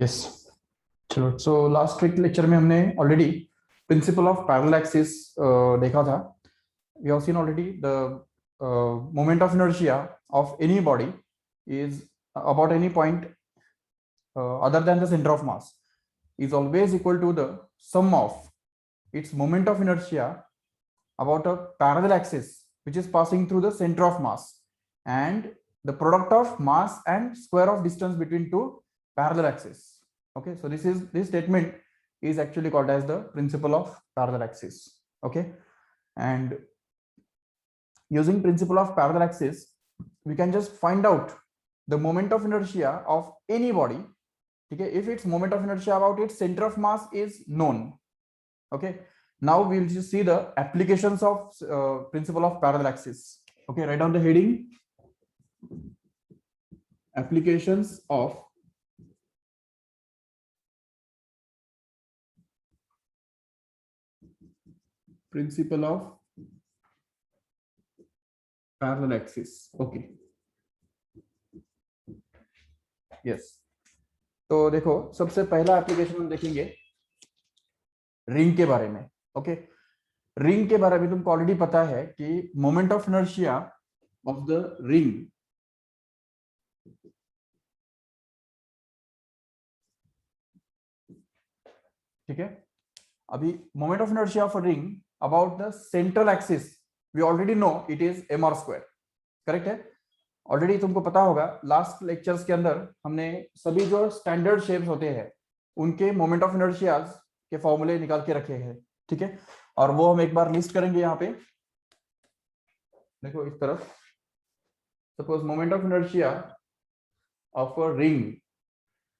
Yes, चलो। So last week lecture में हमने already principle of parallel axis देखा था. We have seen already the moment of inertia of any body is about any point other than the center of mass is always equal to the sum of its moment of inertia about a parallel axis which is passing through the center of mass and the product of mass and square of distance between two parallel axes. Okay, so this statement is actually called as the principle of parallel axis. Okay, and using principle of parallel axis we can just find out the moment of inertia of any body. Okay, if its moment of inertia about its center of mass is known. Okay, now we will just see the applications of principle of parallel axis. Okay, write down the heading applications of principle of parallel axis. Okay, yes. तो देखो, सबसे पहला application हम देखेंगे ring के बारे में. Okay, ring के बारे में तुमको ऑलरेडी पता है कि moment of inertia of the ring ठीक है. अभी moment of inertia of a ring about the central axis we already know it is mr square. Correct है, ऑलरेडी तुमको पता होगा. लास्ट लेक्चर्स के अंदर हमने सभी जो स्टैंडर्ड शेप्स होते हैं उनके मोमेंट ऑफ इनर्शियाज के फॉर्मूले निकाल के रखे हैं. ठीक है, और वो हम एक बार लिस्ट करेंगे. यहाँ पे देखो इस तरफ, suppose moment of inertia of a ring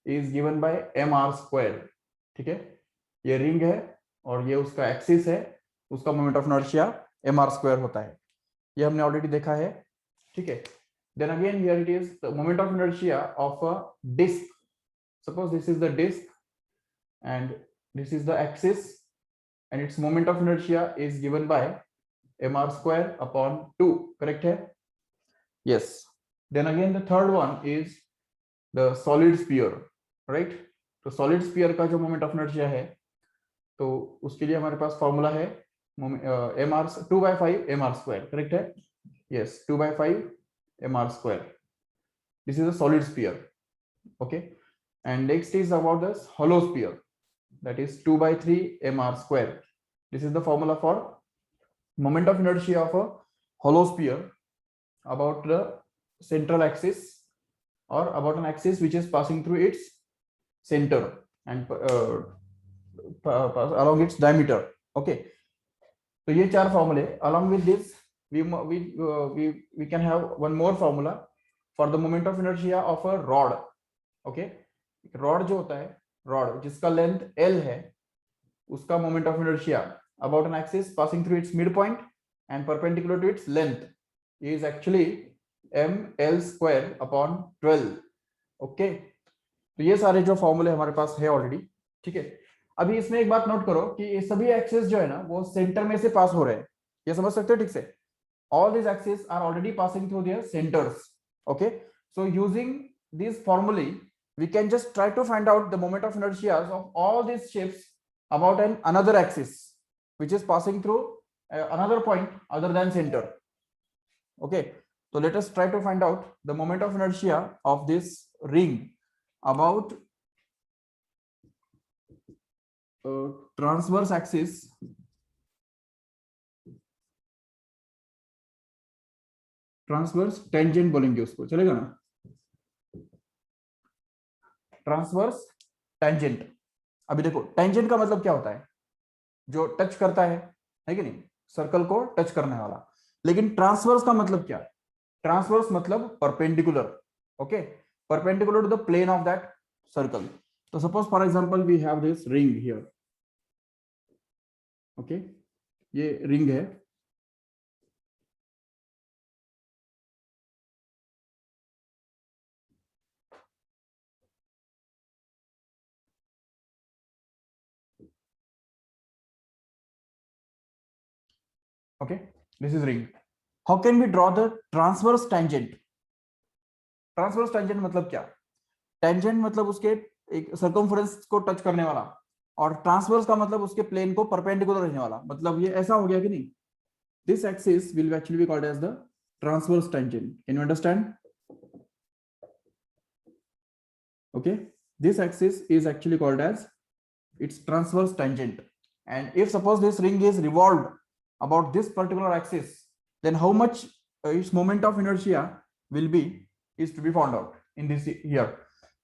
is given by mr square. ठीक है, ये रिंग है और ये उसका एक्सिस है, उसका moment of inertia mr square होता है. ये हमने ऑलरेडी देखा है. ठीक है, then again here it is the moment of inertia of a disk. Suppose this is the disk and this is the axis and its moment of inertia is given by mr square upon 2. correct hai? Yes. Then again the third one is the solid sphere, right? तो solid sphere का जो moment of inertia है तो उसके लिए हमारे पास formula है mr 2/5 mr square. correct है? Yes, 2/5 mr square. This is a solid sphere. Okay, and next is about this hollow sphere, that is 2/3 mr square. This is the formula for moment of inertia of a hollow sphere about the central axis or about an axis which is passing through its center and along its diameter. Okay, so ये चार फॉर्मूले. along with this we can have one more formula for the moment of inertia of a rod. okay, rod जो होता है, rod जिसका length L है, उसका moment of inertia about an axis passing through its mid point and perpendicular to its length is actually ml square upon 12. Okay, तो ये सारे जो फॉर्मूले हमारे पास है ऑलरेडी. ठीक है, अभी इसमें एक बात नोट करो कि ये सभी एक्सिस जो है ना वो सेंटर में से पास हो रहे हैं. ये समझ सकते हो ठीक से? all these axes are already passing through their centers. Okay, so using these formulae we can just try to find out the moment of inertia of all these shapes about another axis which is passing through another point other than center. Okay, so let us try to find out the moment of inertia of this ring about transverse axis transverse tangent बोलेंगे उसको, चलेगा ना? Transverse tangent. अभी देखो tangent का मतलब क्या होता है? जो टच करता है कि नहीं, सर्कल को टच करने वाला. लेकिन ट्रांसवर्स का मतलब क्या? ट्रांसवर्स मतलब perpendicular. Okay, perpendicular to the plane of that circle. तो suppose for example we have this ring here. Okay, ये रिंग है. Okay, this is ring. How can we draw the transverse tangent? Transverse tangent मतलब क्या? Tangent मतलब उसके एक circumference को touch करने वाला, और ट्रांसवर्स का मतलब उसके प्लेन को परपेंडिकुलर रहने वाला, मतलब ये ऐसा हो गया कि नहीं, this axis will actually be called as the transverse tangent. Can you understand? Okay, this axis is actually called as its transverse tangent. And if suppose this ring is revolved about this particular axis, then how much its moment of inertia will be is to be found out in this here.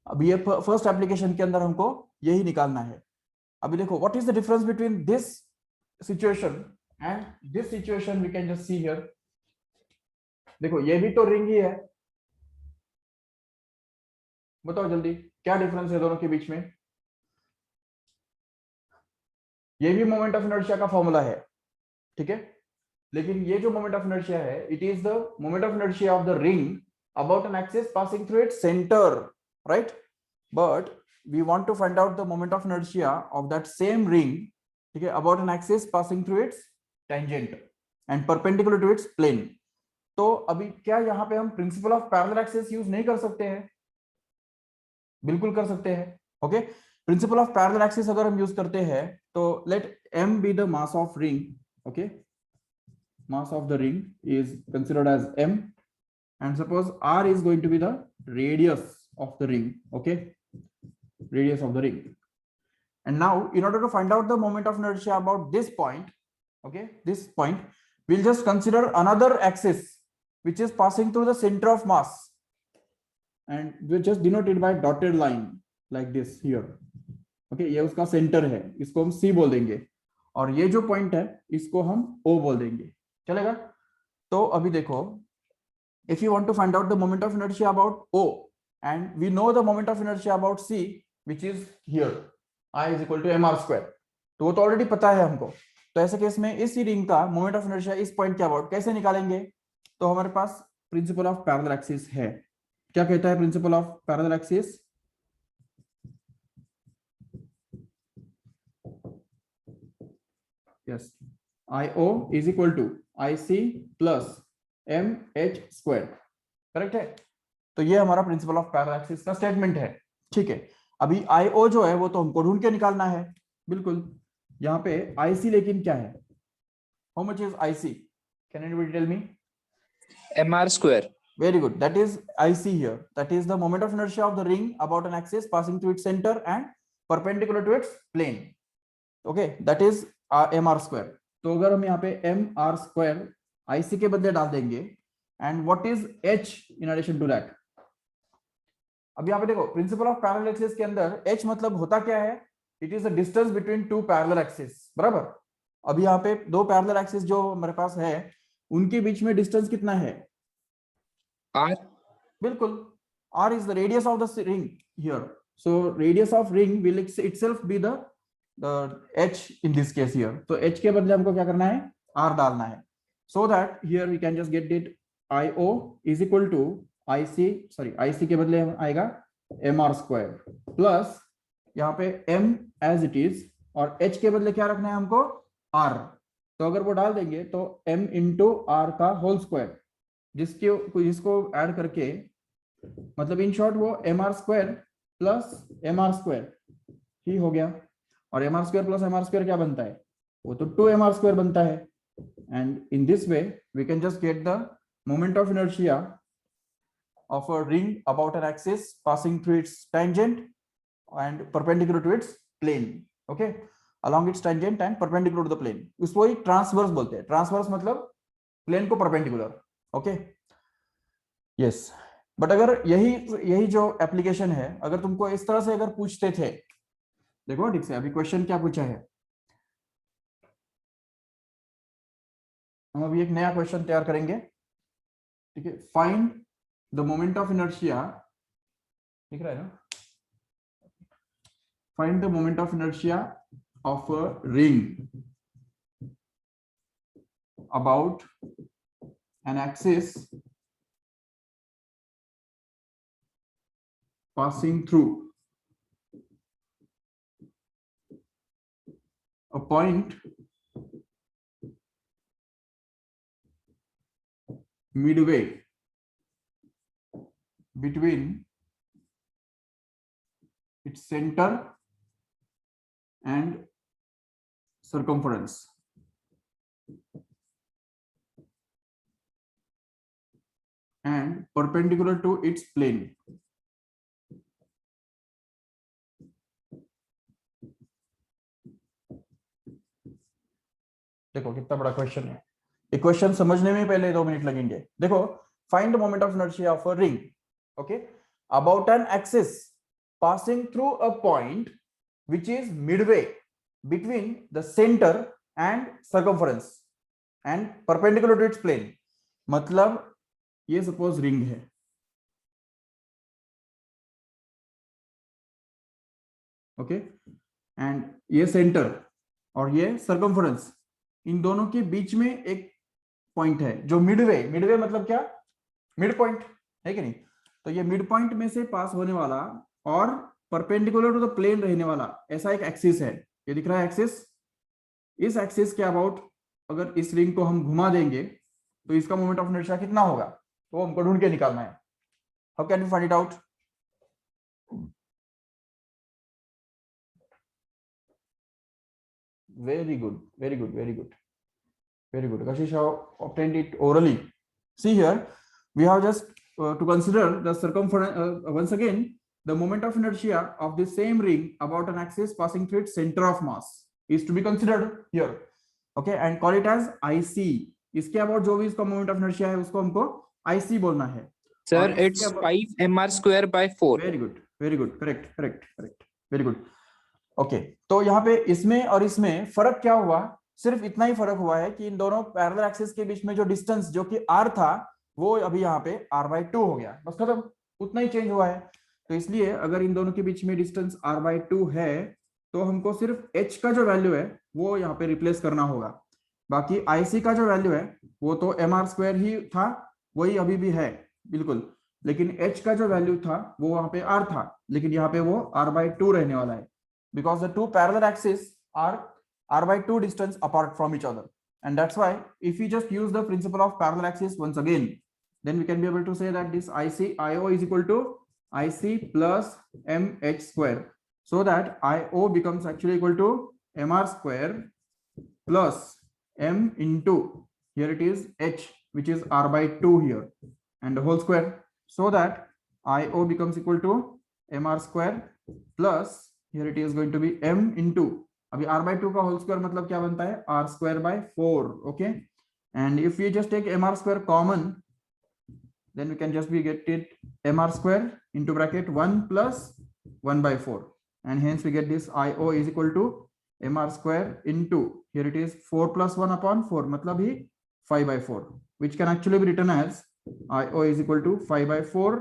अभी ये first application के अंदर हमको यही निकालना है. अभी देखो what is the difference between this situation and this situation, we can just see here. देखो ये भी तो रिंग ही है, बताओ जल्दी क्या डिफरेंस है दोनों के बीच में. ये भी मोमेंट ऑफ इनर्शिया का फॉर्मूला है, ठीक है, लेकिन ये जो मोमेंट ऑफ इनर्शिया है, it is the moment of inertia of the ring about an axis passing through its centre, right. But we want to find out the moment of inertia of that same ring, ठीक है, about an axis passing through its tangent and perpendicular to its plane. तो अभी क्या यहाँ पे हम principal of parallel axis use नहीं कर सकते हैं? बिल्कुल कर सकते हैं. Okay, principle of parallel axis अगर हम यूज करते हैं तो let m be the mass of ring. Okay, mass of the ring is considered as m, and suppose r is going to be the radius of the ring. Okay, radius of the ring. And now in order to find out the moment of inertia about this point, okay, this point, we'll just consider another axis which is passing through the center of mass, and we'll just denote it by dotted line like this here. Okay, ये उसका centre है, इसको हम c बोल देंगे, और ये जो पॉइंट है इसको हम o बोल देंगे. चलेगा? तो अभी देखो, if you want to find out the moment of inertia about O, and we know the moment of inertia about C, which is here, I is equal to mr square, तो वो तो already पता है हमको. तो ऐसे case में इस रिंग का मोमेंट ऑफ इनर्शिया इस पॉइंट के अबाउट कैसे निकालेंगे? तो हमारे पास प्रिंसिपल ऑफ पैरेलल एक्सिस है. क्या कहता है principal of parallel axis? yes, IO is equal to IC plus MH square. Correct है? तो ये हमारा प्रिंसिपल ऑफ पैरेलल एक्सिस का स्टेटमेंट है. ठीक है, अभी IO जो है वो तो हमको ढूंढ के निकालना है. बिल्कुल, यहाँ पे IC लेकिन क्या है? How much is IC? Can anybody tell me? mr square. Very good. That is IC here. That is the moment of inertia of the ring about an axis passing through its center and perpendicular to its plane. Okay, that is mr square. तो अगर हम यहाँ पे mr square IC के बदले डाल देंगे, and what is h in addition to that? अब यहाँ पे देखो, प्रिंसिपल ऑफ पैरेलल एक्सिस के अंदर h मतलब होता क्या है? It is the distance between two parallel axis. बराबर. अभी यहाँ पे दो पैरेलल एक्सिस जो हमारे पास है, उनके बीच में डिस्टेंस कितना है? r. बिल्कुल, r is the radius of the ring here. So radius of ring will itself be the h in this case here. तो h के बदले हमको क्या करना है? r डालना है. So that here we can just get it IO is equal to IC के बदले आएगा mr square प्लस यहाँ पे m as it is, और h के बदले क्या रखना है हमको? r. तो अगर वो डाल देंगे तो m into r का होल स्क्वायर, जिसको ऐड करके, मतलब इन शॉर्ट वो mr square plus mr square ही हो गया. और mr square plus mr square क्या बनता है? वो तो 2mr स्क्वायर बनता है. And in this way we can just get the moment of inertia of a ring about an axis passing through its tangent and perpendicular to its plane. Okay, along its tangent and perpendicular to the plane. इसको ही transverse बोलते हैं. Transverse मतलब plane को perpendicular. Okay, yes. But अगर यही जो application है, अगर तुमको इस तरह से अगर पूछते थे, देखो ठीक से, अभी क्वेश्चन क्या पूछा है, हम अभी एक नया क्वेश्चन तैयार करेंगे. ठीक है, find the moment of inertia, दिख रहा है ना? Find the moment of inertia of a ring about an axis passing through a point midway between its center and circumference. And perpendicular to its plane. देखो कितना बड़ा question है। ये question समझने में पहले 2 मिनट लगेंगे। देखो, find the moment of inertia of a ring, okay, about an axis passing through a point which is midway between the center and circumference and perpendicular to its plane. मतलब ये suppose ring है, okay, and ये centre और ये circumference, इन दोनों के बीच में एक पॉइंट है जो मिडवे, मिडवे मतलब क्या, मिड पॉइंट है कि नहीं। तो ये मिड पॉइंट में से पास होने वाला और परपेंडिकुलर टू द प्लेन रहने वाला ऐसा एक एक्सिस है। ये दिख रहा है एक्सिस। इस एक्सिस के अबाउट अगर इस रिंग को हम घुमा देंगे तो इसका मोमेंट ऑफ इनर्शिया कितना होगा, तो हमको ढूंढ के निकालना है। How can we find it out? Very good, very good, very good, very good. Kashish have obtained it orally. See here, we have just to consider the circumference once again. The moment of inertia of the same ring about an axis passing through its center of mass is to be considered here, okay, and call it as IC. इसके about जो भी इसका moment of inertia है उसको हमको IC बोलना है। Sir it's 5 mr square by 4. Very good, very good, correct correct correct, very good. Okay, तो यहाँ पे इसमें और इसमें फर्क क्या हुआ, सिर्फ इतना ही फर्क हुआ है कि इन दोनों पैरेलल एक्सिस के बीच में जो डिस्टेंस जो कि r था वो अभी यहाँ पे r/2 हो गया, बस खत्म, उतना ही चेंज हुआ है। तो इसलिए अगर इन दोनों के बीच में डिस्टेंस r/2 है तो हमको सिर्फ h का जो वैल्यू है वो यहाँ पे रिप्लेस करना होगा। बाकी IC का जो वैल्यू है वो तो mr² ही था, वही अभी भी है बिल्कुल, लेकिन h का जो वैल्यू था वो वहां पे r था, लेकिन यहाँ पे वो r/2 रहने वाला है, because the two parallel axes are r/2 distance apart from each other, and that's why if we just use the principle of parallel axis once again, then we can be able to say that this IO is equal to IC plus mh square, so that IO becomes actually equal to mr square plus m into, here it is h, which is r/2 here, and the whole square, so that IO becomes equal to mr square plus, here it is going to be m into, अभी r/2 का whole square मतलब क्या बनता है, r²/4, okay, and if we just take mr square common, then we can just be get it mr square into bracket 1 plus 1/4, and hence we get this IO is equal to mr square into, here it is 4 plus 1 upon 4 मतलब ही 5/4, which can actually be written as IO is equal to 5/4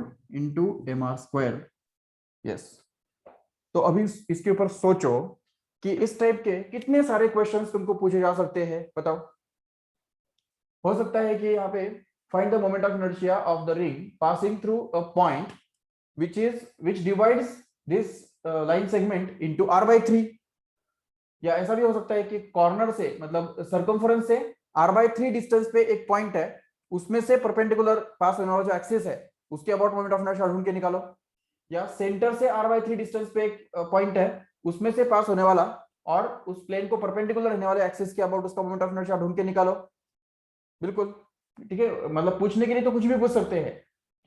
into mr square. Yes. तो अभी इसके ऊपर सोचो कि इस type के कितने सारे क्वेश्चंस तुमको पूछे जा सकते हैं, बताओ। हो सकता है कि यहाँ पे find the moment of inertia of the ring passing through a point which divides this line segment into r/3, या ऐसा भी हो सकता है कि कॉर्नर से मतलब सर्कमफरेंस से r/3 डिस्टेंस पे एक पॉइंट है, उसमें से परपेंडिकुलर पास होने वाला जो एक्सिस है उसके अबाउट मोमेंट ऑफ इनर्शिया ढूंढ के निकालो, या सेंटर से r/3 डिस्टेंस पे एक पॉइंट है उसमें से पास होने वाला और उस प्लेन को परपेंडिकुलर रहने वाले एक्सिस के अबाउट उसका मोमेंट ऑफ इनर्शिया ढूंढ के निकालो। बिल्कुल ठीक है, मतलब पूछने के लिए तो कुछ भी पूछ सकते हैं,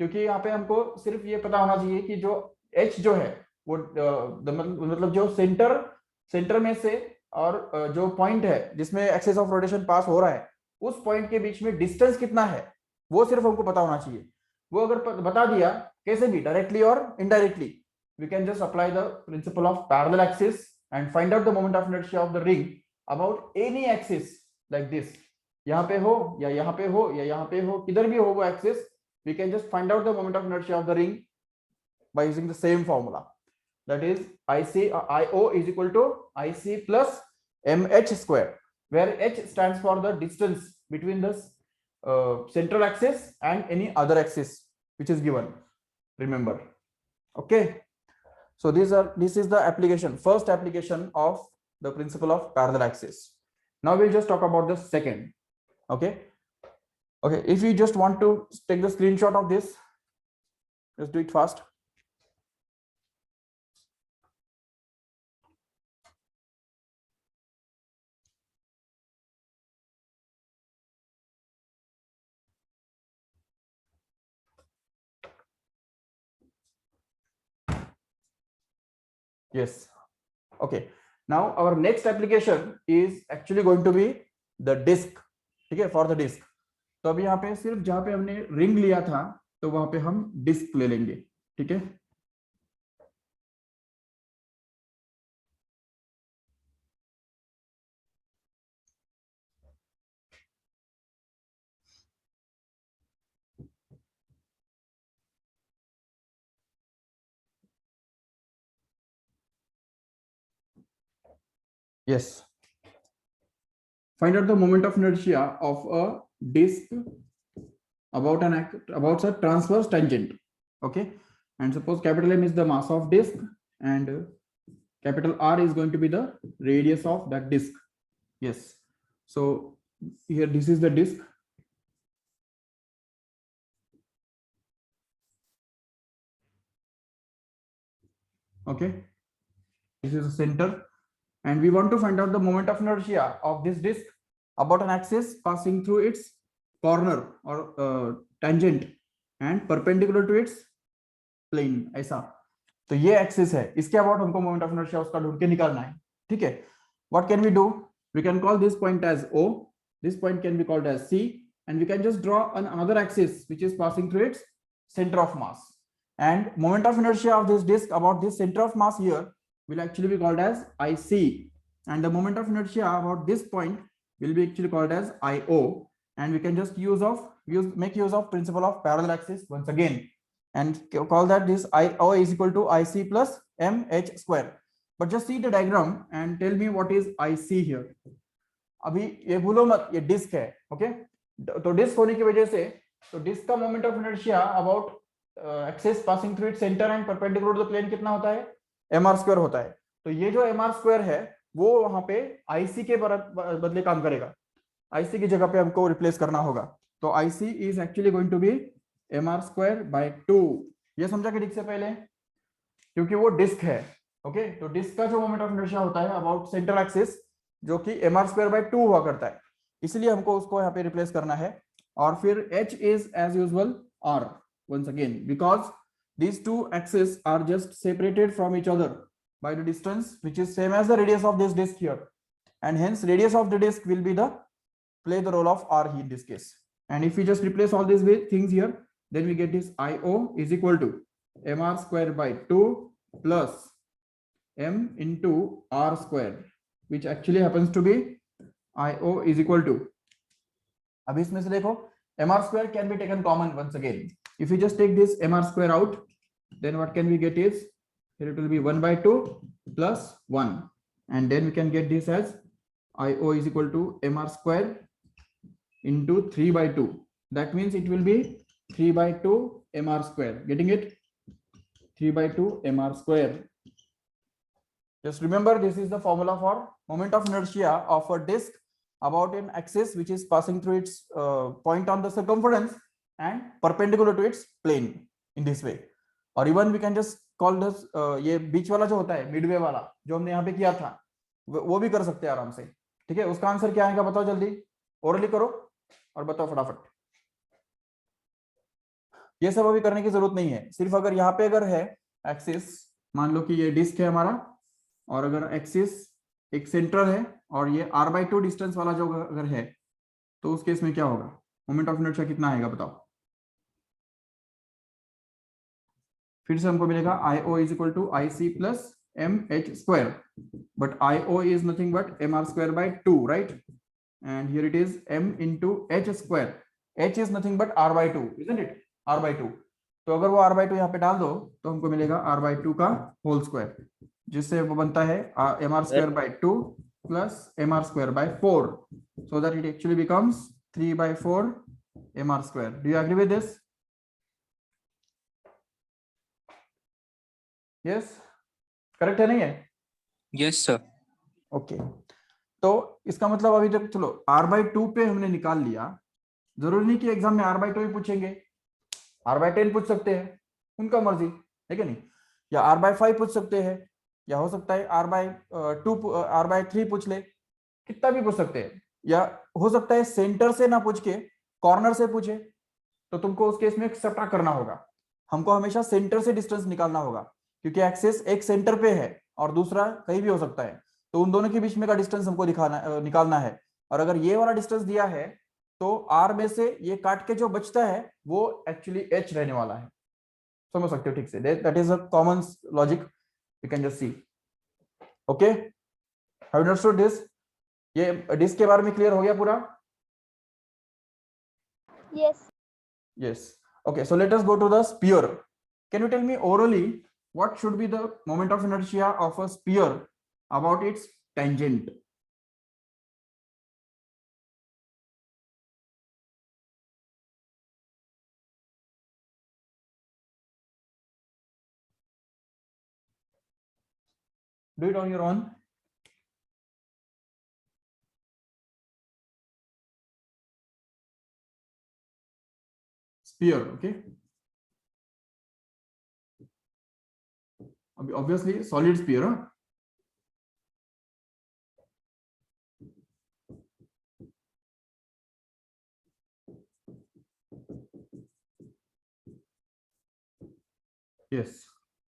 क्योंकि यहाँ पे हमको सिर्फ ये पता होना चाहिए कि जो h जो है वो मतलब जो सेंटर में से और जो पॉइंट है जिसमें एक्सिस ऑफ रोटेशन पास हो रहा है उस पॉइंट के बीच में डिस्टेंस कितना है वो सिर्फ हमको पता होना चाहिए। वो अगर बता दिया कैसे भी, डायरेक्टली और indirectly, we can just apply the principle of parallel axis and find out the moment of inertia of the ring about any axis like this, यहाँ पे हो या यहाँ पे हो या यहाँ पे हो, किधर भी हो वो axis, we can just find out the moment of inertia of the ring by using the same formula, that is IO is equal to IC plus mh square, where h stands for the distance between the central axis and any other axis which is given, remember, okay. So this is the application, first application of the principle of parallel axis. Now we'll just talk about the second, okay. If you just want to take the screenshot of this, let's do it fast. yes, okay. Now our next application is actually going to be the disk. ठीक है, for the disk. तो अभी यहाँ पे सिर्फ जहां पे हमने रिंग लिया था तो वहां पे हम डिस्क ले लेंगे. ठीक है, yes. Find out the moment of inertia of a disk about a transverse tangent. Okay, and suppose capital M is the mass of disk and capital R is going to be the radius of that disk. Yes, so here this is the disk. Okay, this is the center, and we want to find out the moment of inertia of this disk about an axis passing through its corner or tangent and perpendicular to its plane. ऐसा, तो ये axis है, इसके about हमको moment of inertia उसका ढूंढ के निकालना है. ठीक है, what can we do? We can call this point as O, this point can be called as C, and we can just draw another axis which is passing through its center of mass, and moment of inertia of this disk about this center of mass here will actually be called as IC, and the moment of inertia about this point will be actually called as IO, and we can just make use of principle of parallel axis once again and call that this IO is equal to IC plus MH square. But just see the diagram and tell me what is IC here. अभी ये भूलो मत, ये disc है. Okay, तो disc होने की वजह से तो डिस्क का moment of inertia about axis passing through its centre and perpendicular to the plane कितना होता है? mr स्क्वायर होता है. तो ये जो mr स्क्वायर है वो वहां पे IC के बदले काम करेगा. IC की जगह पे हमको रिप्लेस करना होगा. तो IC is actually going to be mr square by 2. ये समझा कि ठीक से पहले, क्योंकि वो डिस्क है. ओके, तो डिस्क का जो मोमेंट ऑफ इनर्शिया होता है अबाउट सेंटर एक्सिस जो कि mr स्क्वायर बाय 2 हुआ करता है, इसलिए हमको उसको यहाँ पे रिप्लेस करना है. और फिर H is as usual R once again because these two axes are just separated from each other by the distance which is same as the radius of this disk here, and hence radius of the disk will be play the role of R in this case. And if we just replace all these things here, then we get this IO is equal to mr square by 2 plus m into R square, which actually happens to be IO is equal to, अब इसमें से देखो mr square can be taken common once again. If we just take this mr square out, then what can we get is here it will be 1 by 2 plus 1, and then we can get this as IO is equal to mr square into 3 by 2. That means it will be 3 by 2 mr square. Getting it? 3 by 2 mr square. Just remember this is the formula for moment of inertia of a disk about an axis which is passing through its point on the circumference and perpendicular to its plane in this way. Or even we can just call this ये बीच वाला जो होता है Midway वाला जो हमने यहाँ पे किया था वो भी कर सकते हैं आराम से. ठीक है, उसका आंसर क्या आएगा बताओ जल्दी, ओरली करो और बताओ फटाफट. ये सब अभी करने की जरूरत नहीं है, सिर्फ अगर यहाँ पे अगर है एक्सिस, मान लो कि ये डिस्क है हमारा और अगर एक्सिस एक सेंट्रल है और ये r/2 डिस्टेंस वाला जो अगर है तो उस केस में क्या होगा, मोमेंट ऑफ इनर्शिया कितना आएगा बताओ. फिर से हमको मिलेगा IO is equal to IC plus MH square, but IO is nothing but mr square by 2, right? And here it is m into H square. H is nothing but r/2, isn't it? r/2. तो अगर वो r/2 यहाँ पे डाल दो तो हमको मिलेगा r/2 का होल स्क्वायर, जिससे वो बनता है mr square by 2 plus mr square by 4, so that it actually becomes 3 by 4 mr square. Do you agree with this? Yes, correct है नहीं है? Yes sir. Okay, तो इसका मतलब अभी तक चलो r/2 पे हमने निकाल लिया. जरूरी नहीं कि एग्जाम में r/2 ही पूछेंगे, r/10 पूछ सकते हैं, उनका मर्जी है कि नहीं, या r/5 पूछ सकते हैं, या हो सकता है r/2 r/3 पूछ ले, कितना भी पूछ सकते हैं, या हो सकता है सेंटर से ना पूछ के कॉर्नर से पूछे, तो तुमको उस केस में सटा करना होगा. हमको हमेशा सेंटर से डिस्टेंस निकालना होगा, क्योंकि एक्सिस एक सेंटर पे है और दूसरा कहीं भी हो सकता है, तो उन दोनों के बीच में का डिस्टेंस हमको निकालना है। और अगर ये वाला डिस्टेंस दिया है तो आर में से ये काट के जो बचता है वो एक्चुअली एच रहने वाला है। समझ सकते हो ठीक से, that is a common logic, you can just see. Okay, have you understood this? ये डिस्क के बारे में क्लियर हो गया पूरा? Yes. Yes. Okay, so let us go to the sphere. Can you tell me orally what should be the moment of inertia of a sphere about its tangent? Do it on your own. Sphere, okay. Obviously, solid sphere. Huh? Yes.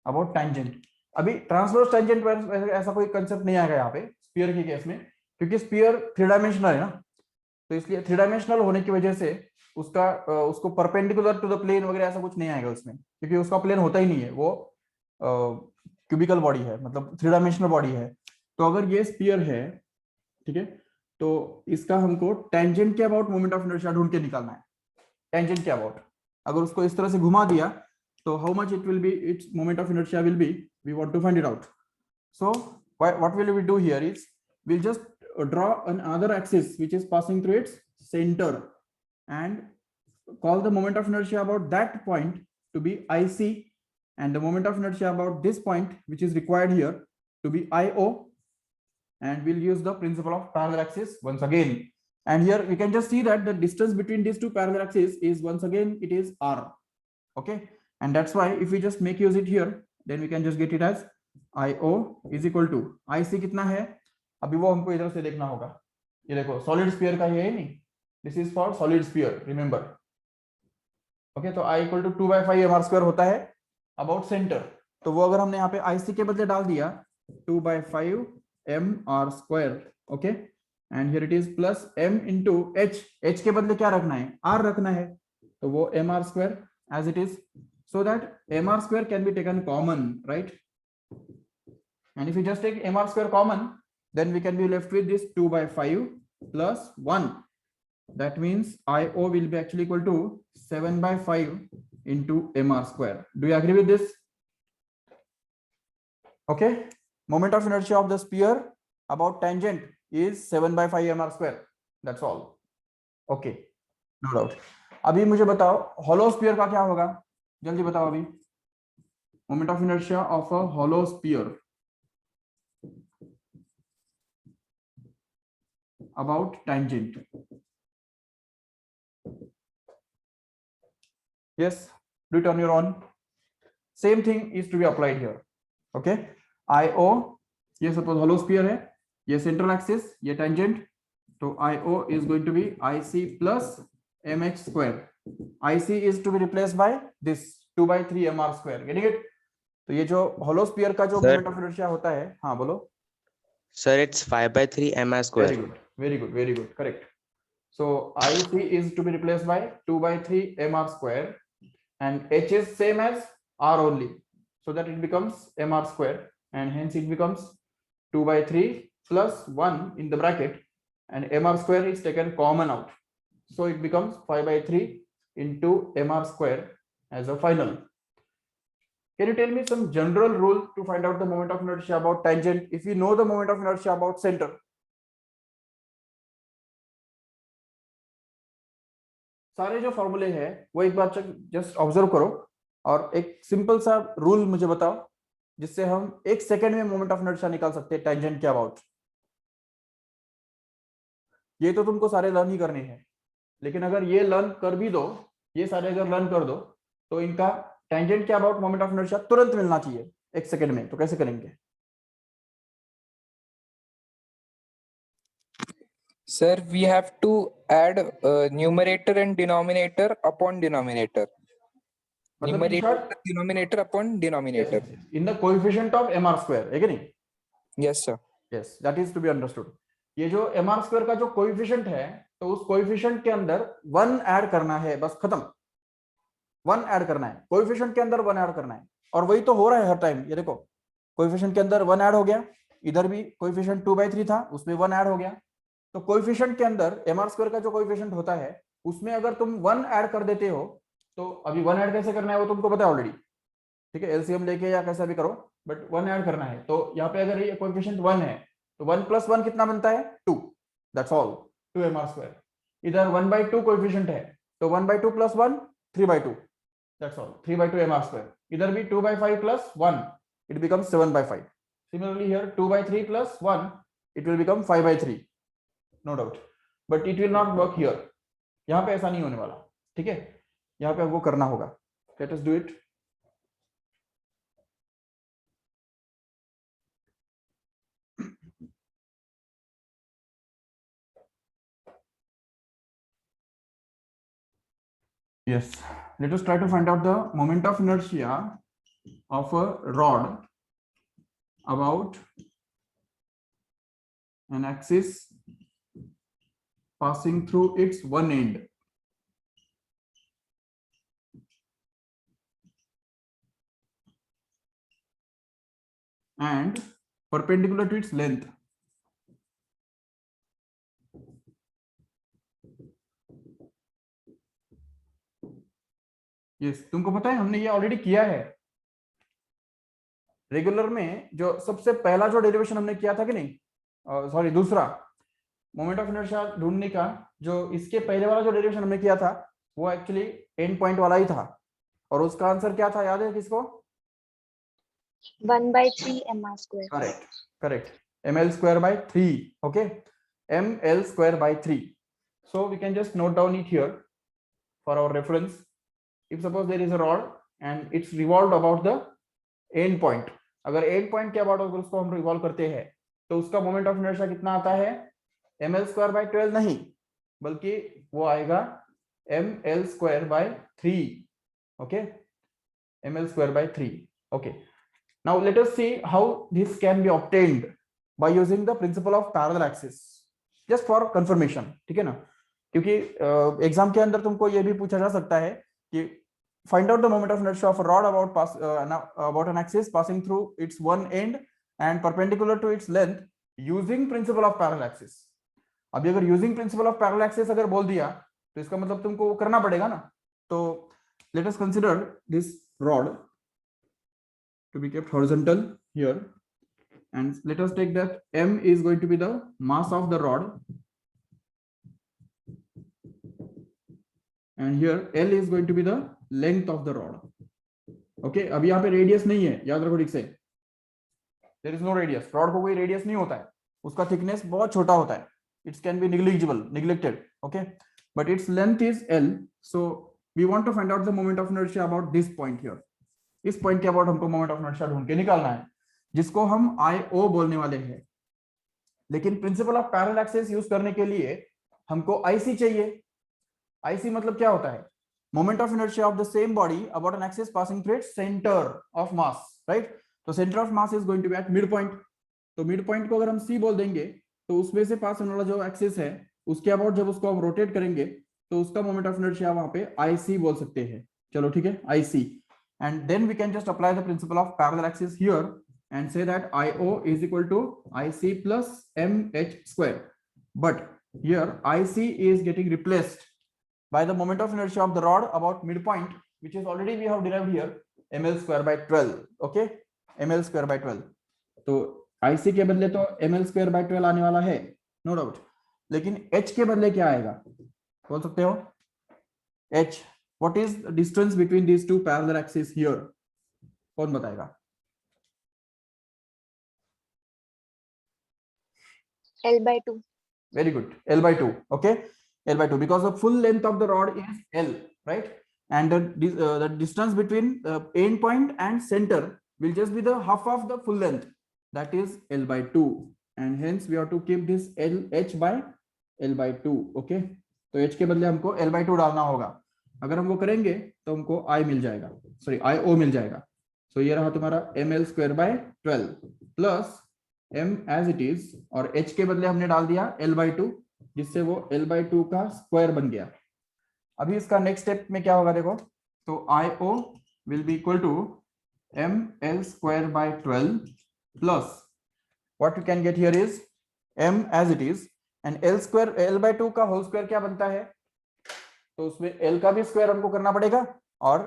About tangent. अभी transverse tangent ऐसा कोई concept नहीं आएगा यहाँ पे spear के case में, क्योंकि स्पीयर 3 डायमेंशनल है ना, तो इसलिए 3 डायमेंशनल होने की वजह से उसको परपेंडिकुलर टू द प्लेन वगैरह ऐसा कुछ नहीं आएगा उसमें, क्योंकि उसका प्लेन होता ही नहीं है, वो क्यूबिकल बॉडी है, मतलब 3 डायमेंशनल बॉडी है। तो अगर ये स्पीयर है, ठीक है, तो इसका हमको टेंजेंट के अबाउट मोमेंट ऑफ इनर्शिया ढूंढ के निकालना है। टेंजेंट के अबाउट अगर उसको इस तरह से घुमा दिया तो how much it will be, its moment of inertia will be, we want to find it out. So what will we do here is we'll just draw another axis which is passing through its center and call the moment of inertia about that point to be IC, and the moment of inertia about this point which is required here to be IO, and we'll use the principle of parallel axis once again. And here we can just see that the distance between these two parallel axes is once again it is R. Okay, and that's why if we just make use it here, then we can just get it as IO is equal to IC कितना है, अभी वो हमको इधर से देखना होगा। ये देखो सॉलिड स्फीयर का ये है नहीं, this is for solid sphere, remember. Okay, तो I equal to 2/5 mr square होता है अबाउट सेंटर, तो वो अगर हमने यहाँ पे IC के बदले डाल दिया 2/5 mr square, okay, and here it is plus m into h के बदले क्या रखना है, r रखना है, तो वो mr square as it is, so that mr square can be taken common, right? And if we just take mr square common, then we can be left with this 2/5 plus 1. That means IO will be actually equal to 7/5 into mr square. Do you agree with this? Okay, moment of inertia of the sphere about tangent is 7/5 mr square. That's all. Okay, no doubt. अभी मुझे बताओ hollow sphere का क्या होगा, जल्दी बताओ अभी। Moment of inertia of a hollow sphere about tangent. Yes, do it on your own. Same thing is to be applied here. Okay, IO, ये सपोज हॉलो स्फीयर है, ये सेंट्रल एक्सिस, ये टेंजेंट, तो IO is going to be IC plus mh square. IC is to be replaced by this 2/3 mr square. Getting it? तो ये जो hollow sphere का जो moment of inertia होता है, हाँ बोलो। Sir, it's 5/3 mr square. Very good, very good, very good, correct. So IC is to be replaced by 2/3 mr square, and h is same as r only, so that it becomes mr square, and hence it becomes 2/3 plus 1 in the bracket, and mr square is taken common out. So it becomes 5/3 into mr square as a final. Can you tell me some general rule to find out the moment of inertia about tangent if you know the moment of inertia about center? सारे जो फॉर्मूले हैं वो एक बार just observe करो और एक simple सा रूल मुझे बताओ जिससे हम 1 सेकेंड में मोमेंट ऑफ इनर्शिया निकाल सकते हैं टेंजेंट के अबाउट। ये तो तुमको सारे लर्न ही करने हैं, लेकिन अगर ये लर्न कर भी दो, ये सारे अगर लर्न कर दो, तो इनका टेंजेंट के अबाउट मोमेंट ऑफ इनर्शिया तुरंत मिलना चाहिए 1 सेकेंड में। तो कैसे करेंगे? Sir, we have to add numerator and denominator upon denominator. मतलब in numerator short, denominator upon denominator. in the coefficient of mr square, है कि नहीं? Yes sir. Yes, that is to be understood. ये जो mr square का जो coefficient है, तो उस कोएफिशिएंट के अंदर 1 ऐड करना है, बस खत्म. 1 ऐड करना है, कोएफिशिएंट के अंदर 1 ऐड करना है, और वही तो हो रहा है हर टाइम. ये देखो, कोएफिशिएंट के अंदर 1 ऐड हो गया, इधर भी कोएफिशिएंट 2/3 था, उसमें 1 ऐड हो गया. तो कोएफिशिएंट के अंदर mr स्क्वायर का जो कोएफिशिएंट होता है, उसमें अगर तुम 1 ऐड कर देते हो, तो अभी 1 ऐड कैसे करना है वो तुमको पता है ऑलरेडी. ठीक है, एलसीएम लेके या कैसा भी करो, बट 1 ऐड करना है. तो यहाँ पे अगर ये कोएफिशिएंट 1 है, तो 1 + 1 कितना बनता है? 2. That's all, 2 mr square. इधर 1/2 कोएफिशिएंट है, तो 1/2 + 1 3/2. That's all, 3/2 mr square. इधर भी 2/5 + 1 it becomes 7/5. Similarly here 2/3 + 1 it will become 5/3. No doubt, but it will not work here. यहाँ पे ऐसा नहीं होने वाला. ठीक है, यहाँ पे वो करना होगा. Let us do it. Yes, let us try to find out the moment of inertia of a rod about an axis passing through its one end. And perpendicular to its length. Yes, तुमको पता है हमने ये already किया है. Regular में जो सबसे पहला जो डेरिवेशन हमने किया था कि नहीं, सॉरी दूसरा, मोमेंट ऑफ इनर्शिया ढूंढने का जो इसके पहले वाला जो डेरिवेशन हमने किया था, वो एक्चुअली एंड पॉइंट वाला ही था. और उसका आंसर क्या था, याद है किसको? 1/3 mr square. Correct, correct. ml²/3. okay, ml²/3. so we can just note down it here for our reference. if suppose there is a rod and it's revolved about the end point, अगर and point के about अगर उसको हम revolve करते हैं, तो उसका moment of inertia कितना आता है? ml²/12 नहीं, बल्कि वो आएगा ml²/3. okay, ml²/3. okay, now let us see how this can be obtained by using the principle of parallel axis, just for confirmation. ठीक है ना, क्योंकि एग्जाम के अंदर तुमको ये भी पूछा जा सकता है कि find out the moment of inertia of a rod about an axis passing through its one end and perpendicular to its length using principle of parallel axis. अभी अगर using principle of parallel axis अगर बोल दिया, तो इसका मतलब तुमको वो करना पड़ेगा ना. तो let us consider this rod to be kept horizontal here, and let us take that m is going to be the mass of the rod, and here L is going to be the length of the rod. okay, अभी यहाँ पे radius नहीं है, याद रखो ठीक से. there is no radius. Rod को कोई रेडियस नहीं होता है, उसका थिकनेस बहुत छोटा होता है. it can be neglected. okay, but its length is L. so we want to find out the moment of inertia about this point here. इस पॉइंट के अबाउट हमको मोमेंट ऑफ इनर्शिया ढूंढ के निकालना है, जिसको हम IO बोलने वाले हैं. लेकिन principal of parallel axis use करने के लिए हमको IC चाहिए. IC मतलब क्या होता है? Moment of inertia of the same body about an axis passing through its centre of mass. Right, तो centre of mass is going to be at midpoint. तो मिड पॉइंट को अगर हम C बोल देंगे, तो उसमें से पास होने वाला जो एक्सिस है, उसके अबाउट जब उसको हम रोटेट करेंगे, तो उसका मोमेंट ऑफ इनर्शिया वहां पे IC बोल सकते हैं. चलो ठीक है, IC. And then we can just apply the principle of parallel axis here and say that IO is equal to IC plus MH square. But here IC is getting replaced by the moment of inertia of the rod about midpoint, which is already we have derived here, ml²/12. okay, ml²/12. तो IC के बदले तो ml²/12 आने वाला है, no doubt. लेकिन H के बदले क्या आएगा बोल सकते हो? H, what is the distance between these two parallel axes here? कौन बताएगा? L/2. Very good, L/2. okay, L/2, because the full length of the rod is L, right? And the distance between the end point and center will just be the half of the full length, that is L/2, and hence we have to keep this H by L/2. okay, तो H के बदले हमको L/2 डालना होगा. अगर हम वो करेंगे तो हमको I मिल जाएगा, सॉरी IO मिल जाएगा. सो ये रहा तुम्हारा ml square by 12 plus m as it is, और h के बदले हमने डाल दिया l/2, जिससे वो l/2 का स्क्वायर बन गया. अभी इसका नेक्स्ट स्टेप में क्या होगा देखो, तो IO will be equal to ml square by 12 plus what you can get here is m as it is, and l square l/2 का होल स्क्वायर क्या बनता है, तो उसमें l का भी स्क्वायर हमको करना पड़ेगा और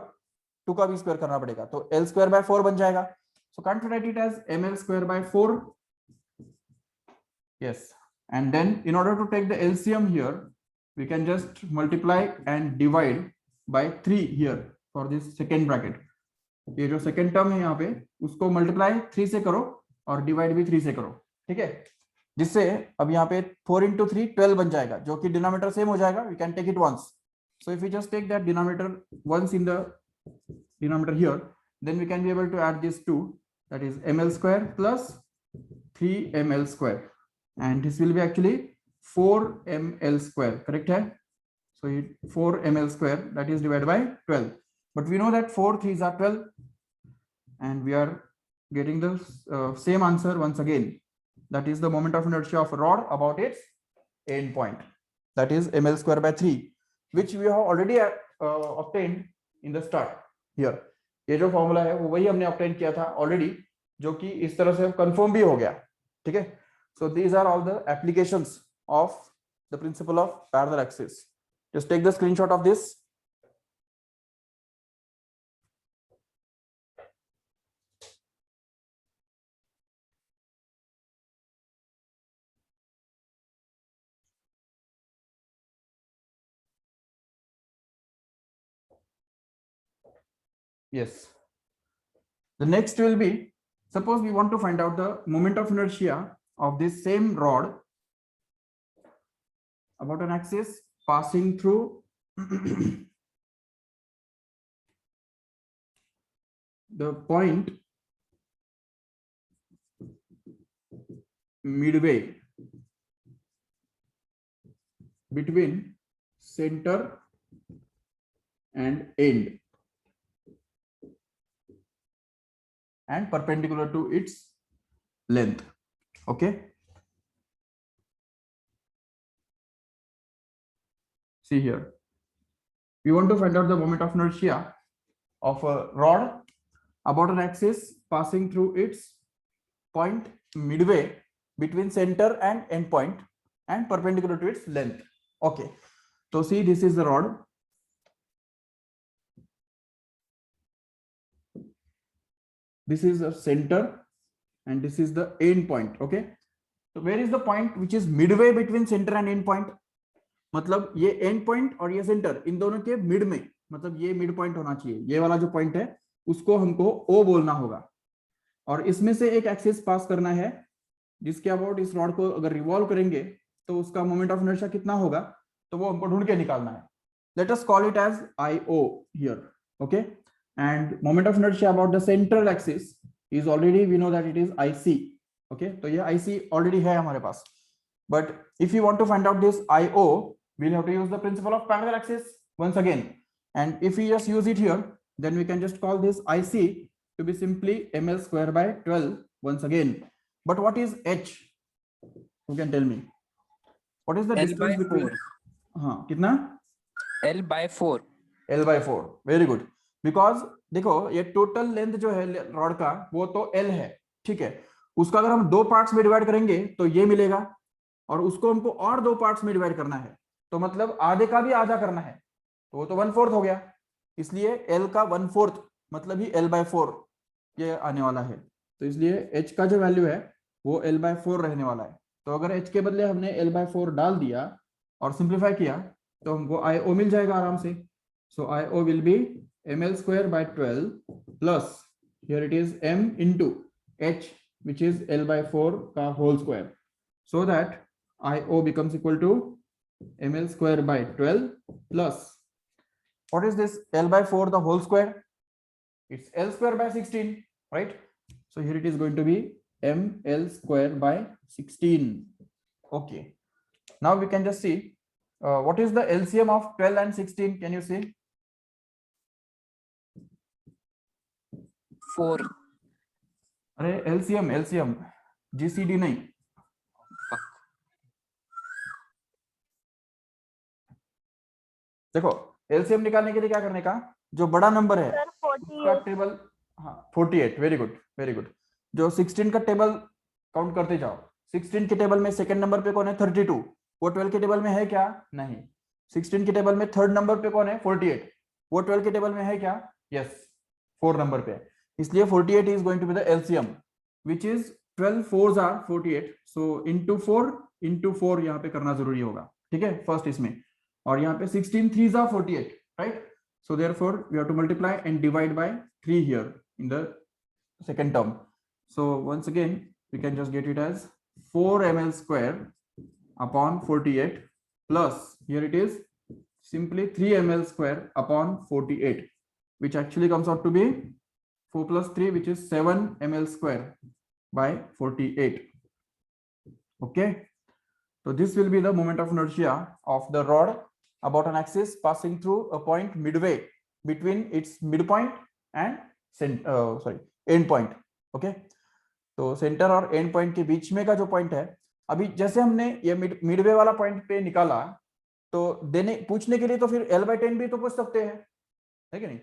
2 का भी स्क्वायर करना पड़ेगा, तो l स्क्वायर बाय 4 बन जाएगा. So can't write it as ml square by 4. Yes, and then in order to take the LCM here, we can just multiply and divide by 3 here for this second bracket. ये जो second term है यहाँ पे, उसको multiply 3 से करो और divide भी 3 से करो, ठीक है, जिससे अब यहाँ पे 4 into 3 12 बन जाएगा, जो कि डिनोमिनेटर सेम हो जाएगा. We can take it once. So if we just take that denominator once in the denominator here, then we can be able to add these two, that is ml square plus 3ml square. And this will be actually 4ml square, correct hai? So 4ml square, that is divided by 12, but we know that 4 3s are 12, and we are getting the same answer once again, that is the moment of inertia of a rod about its end point, that is ml square by 3, which we have already obtained in the start here. ये जो formula है वो वही हमने obtain किया था already, जो कि इस तरह से कंफर्म भी हो गया, ठीक है. So these are all the applications of the principle of parallel axis. Just take the screenshot of this. Yes. The next will be, suppose we want to find out the moment of inertia of this same rod about an axis passing through the point midway between center and end and perpendicular to its length. Okay, see here, we want to find out the moment of inertia of a rod about an axis passing through its point midway between center and end point and perpendicular to its length. Okay, so see, this is the rod. This is the center and this is the end point. Okay, so where is the point which is midway between center and end point? मतलब ये and point और ये centre, इन दोनों के mid में, मतलब ये mid point होना चाहिए, ये वाला जो पॉइंट है उसको हमको O बोलना होगा, और इसमें से एक एक्सिस पास करना है जिसके अबाउट इस रॉड को अगर रिवॉल्व करेंगे तो उसका मोमेंट ऑफ इनर्शिया कितना होगा, तो वो हमको ढूंढ के निकालना है. Let us call it as IO here. Okay, and moment of inertia about the central axis is already, we know that it is IC. Okay, तो ये IC ऑलरेडी है हमारे पास, but if you want to find out this IO, we'll have to use the principle of parallel axis once again, and if we just use it here, then we can just call this IC to be simply ml square by 12 once again. But what is H? Who can tell me? What is the L distance by between? 4. हाँ, कितना? L by 4. L by 4. Very good. Because देखो ये total length जो है rod का वो तो L है, ठीक है, उसका अगर हम दो पार्ट्स में डिवाइड करेंगे तो ये मिलेगा, और उसको हमको और दो पार्ट्स में डिवाइड करना है, तो मतलब आधे का भी आधा करना है, तो वो तो 1/4 हो गया, इसलिए L का 1/4 मतलब ही L by 4 ये आने वाला है, तो इसलिए H का जो वैल्यू है वो L by 4 रहने वाला है. तो अगर H के बदले हमने L by 4 डाल दिया और सिंप्लीफाई किया तो हमको IO मिल जाएगा आराम से. सो IO will B ml square by 12 plus here it is m into H which is L by 4 का whole square, so that IO becomes equal to ml square by 12 plus what is this L by 4 the whole square, it's L square by 16, right? So here it is going to be ml square by 16. Okay, now we can just see what is the LCM of 12 and 16. Can you see? 4. अरे LCM LCM, GCD नहीं। देखो LCM निकालने के लिए क्या करने का, जो बड़ा नंबर है सर उसका 48 टेबल, हाँ 48, वेरी गुड वेरी गुड। जो 16 का टेबल काउंट करते जाओ, 16 के टेबल में सेकंड नंबर पे कौन है 32, वो 12 के टेबल में है क्या, नहीं। 16 के टेबल में थर्ड नंबर पे कौन है 48, वो 12 के टेबल में है क्या, यस 4 नंबर पे। इसलिए 48 is going to be the LCM which is 12 4s are 48, so into 4 यहाँ पे करना जरूरी होगा, ठीक है फर्स्ट इसमें। और यहाँ पे 16 3s are 48, right? So therefore we have to multiply and divide by 3 here in the second term. So once again we can just get it as 4 ml square upon 48 plus here it is simply 3 ml square upon 48, which actually comes out to be 4 plus 3, which is 7 ml square by 48. Okay, so this will be the moment of inertia of the rod about an axis passing through a point midway between its midpoint and end point. Okay, तो centre और and point के बीच में का जो point है, अभी जैसे हमने ये मिडवे वाला पॉइंट पे निकाला, तो देने पूछने के लिए तो फिर L/10 भी तो पूछ सकते हैं, है कि नहीं,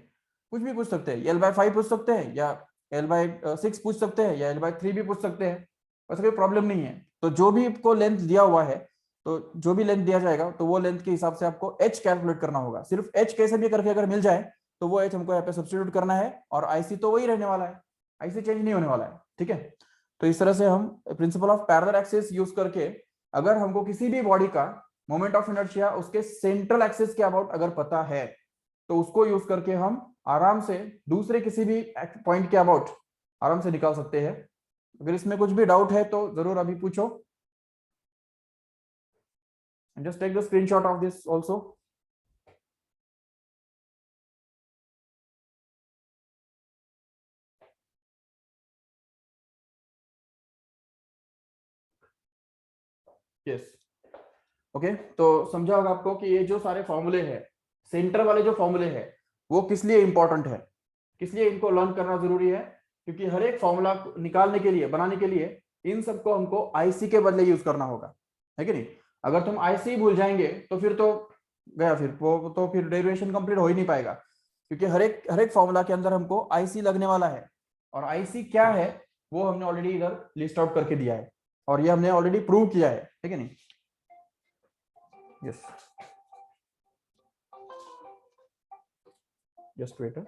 कुछ भी पूछ सकते हैं, L/5 पूछ सकते हैं या L/6 पूछ सकते हैं या L/3 भी पूछ सकते हैं, वैसे कोई प्रॉब्लम नहीं है। तो जो भी आपको लेंथ दिया हुआ है, तो जो भी लेंथ दिया जाएगा तो वो लेंथ के हिसाब से आपको h कैलकुलेट करना होगा। सिर्फ h कैसे भी करके अगर मिल जाए तो वो h हमको यहाँ पे सब्स्टिट्यूट करना है, और IC तो वही रहने वाला है, IC चेंज नहीं होने वाला है, ठीक है। तो इस तरह से हम principal of parallel axis use करके अगर हमको किसी भी बॉडी का मोमेंट ऑफ इनर्शिया उसके सेंट्रल एक्सिस के अबाउट अगर पता है, तो उसको यूज करके हम आराम से दूसरे किसी भी पॉइंट के अबाउट आराम से निकाल सकते हैं। अगर इसमें कुछ भी डाउट है तो जरूर अभी पूछो। And just take the screenshot of this also. Yes. Okay, तो समझा होगा आपको कि ये जो सारे फॉर्मूले हैं, सेंटर वाले जो फॉर्मूले हैं, वो किस लिए इंपॉर्टेंट है, किस लिए इनको लर्न करना जरूरी है, क्योंकि हर एक फॉर्मूला निकालने के लिए, बनाने के लिए इन सबको हमको आईसी के बदले यूज करना होगा, है कि नहीं। अगर तुम आईसी भूल जाएंगे तो फिर तो गया, फिर वो तो फिर डेरिवेशन कंप्लीट हो ही नहीं पाएगा, क्योंकि हर एक फॉर्मूला के अंदर हमको आईसी लगने वाला है, और आईसी क्या है वो हमने ऑलरेडी इधर लिस्ट आउट करके दिया है, और ये हमने ऑलरेडी प्रूव किया है, ठीक है नहीं। Yes, just wait.